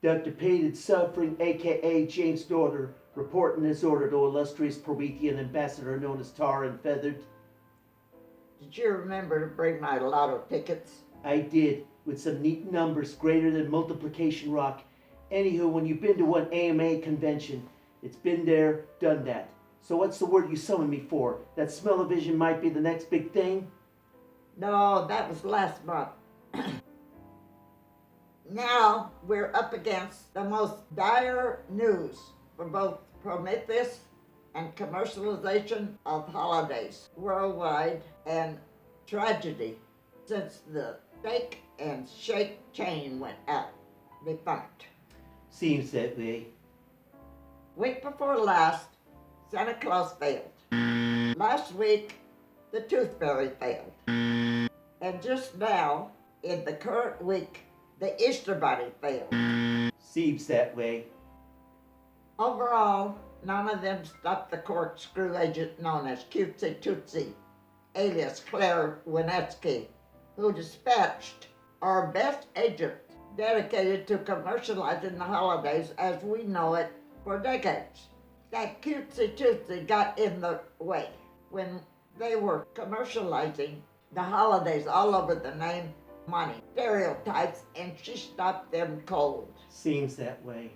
Dr. Pain and Suffering, a.k.a. James Norder, reporting this order to illustrious Promethean ambassador known as Tar and Feathered. Did you remember to bring my lotto tickets? I did, with some neat numbers greater than multiplication rock. Anywho, when you've been to one AMA convention, it's been there, done that. So what's the word you summoned me for? That smell-o-vision might be the next big thing? No, that was last month. Now we're up against the most dire news for both Prometheus and commercialization of holidays worldwide, and tragedy since the Steak and Shake chain went out, defunct. Seems that way. Week before last, Santa Claus failed. Last week, the Tooth Fairy failed. And just now, in the current week, the Easter Bunny failed. Seems that way. Overall, none of them stopped the corkscrew agent known as Cutesy Tootsie, alias Claire Winetsky, who dispatched our best agent dedicated to commercializing the holidays as we know it for decades. That Cutesy Tootsie got in the way when they were commercializing the holidays all over the name, money, stereotypes, and she stopped them cold. Seems that way.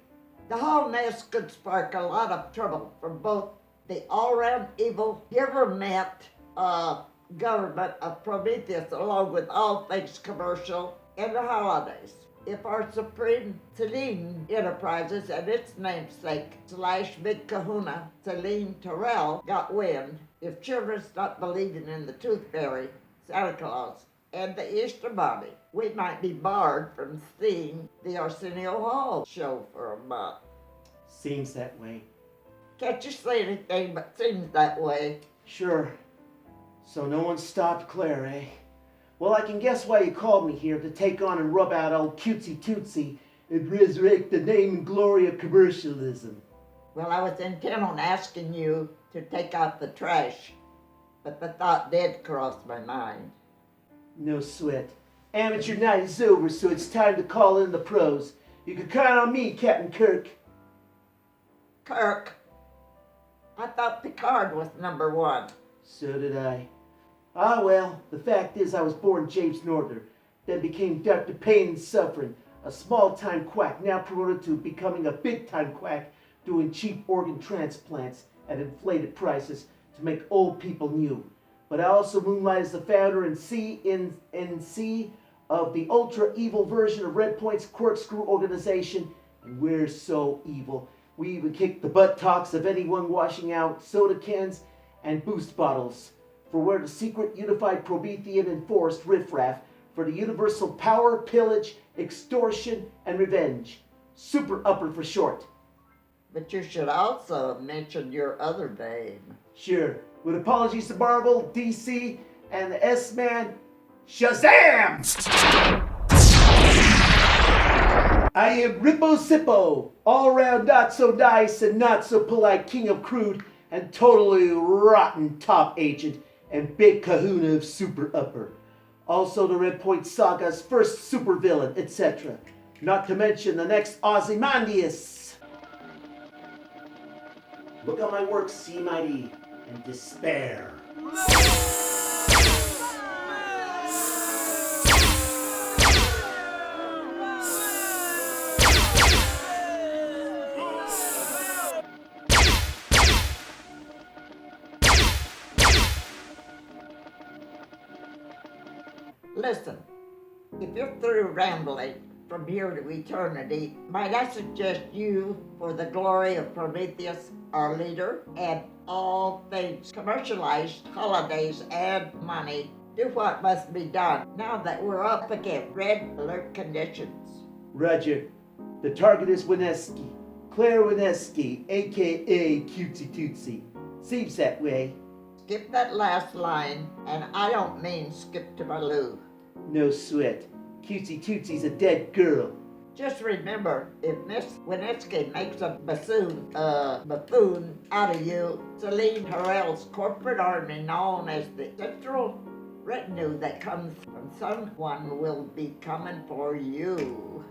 The whole mess could spark a lot of trouble for both the all-round evil government of Prometheus, along with all things commercial, and the holidays. If our supreme Celine Enterprises and its namesake / big kahuna, Celine Terrell, got wind, if children stopped believing in the Tooth Fairy, Santa Claus, and the Easter Bunny, we might be barred from seeing the Arsenio Hall show for a month. Seems that way. Can't you say anything but seems that way? Sure. So no one stopped Claire, eh? Well, I can guess why you called me here, to take on and rub out old Cutesy Tootsie and resurrect the name and glory of commercialism. Well, I was intent on asking you to take out the trash, but the thought did cross my mind. No sweat. Amateur night is over, so it's time to call in the pros. You can count on me, Captain Kirk. Kirk? I thought Picard was number one. So did I. Ah, well, the fact is I was born James Norther, then became Dr. Pain and Suffering, a small-time quack, now promoted to becoming a big-time quack, doing cheap organ transplants at inflated prices to make old people new. But I also moonlight as the founder and CNC of the ultra-evil version of Red Point's corkscrew organization, and we're so evil. We even kick the buttocks of anyone washing out soda cans and boost bottles. For we're the secret unified Promethean enforced riffraff for the universal power, pillage, extortion, and revenge. Super Upper for short. But you should also mention your other name. Sure. With apologies to Marvel, DC, and the S-Man, Shazam! I am Rippo Sippo, all-round not so nice and not so polite king of crude and totally rotten top agent and big kahuna of Super Upper. Also the Red Point Saga's first supervillain, etc. Not to mention the next Ozymandias. Look on my work, see mighty, and despair. Listen, if you're through rambling from here to eternity, might I suggest you, for the glory of Prometheus, our leader, and all things commercialized, holidays, and money, do what must be done now that we're up against red alert conditions. Roger. The target is Wineski. Claire Wineski, a.k.a. Cutesy Tootsie. Seems that way. Skip that last line, and I don't mean skip to Baloo. No sweat. Cutesy Tootsie's a dead girl. Just remember, if Miss Winetsky makes a buffoon out of you, Celine Harrell's corporate army known as the Central Retinue that comes from someone will be coming for you.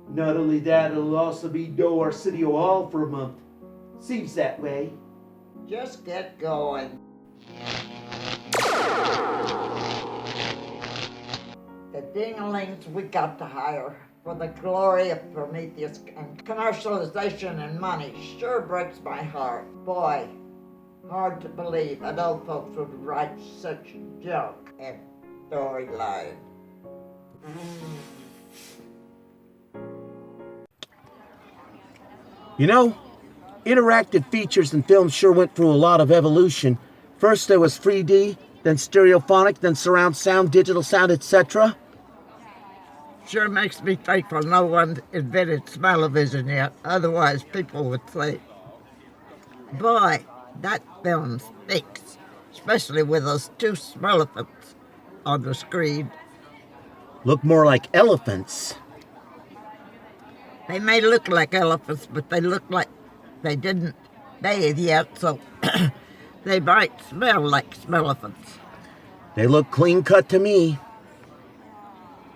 Not only that, it'll also be No Arsenio Hall for a month. Seems that way. Just get going. The dinglings we got to hire for the glory of Prometheus and commercialization and money sure breaks my heart. Boy, hard to believe that old folks would write such junk and storyline. You know, interactive features in films sure went through a lot of evolution. First there was 3D, then stereophonic, then surround sound, digital sound, etc. Sure makes me thankful no one invented smell-o-vision yet. Otherwise, people would say, boy, that film stinks, especially with those two smell-o-visions on the screen. Look more like elephants. They may look like elephants, but they look like they didn't bathe yet, so they might smell like smell-o-visions. They look clean cut to me.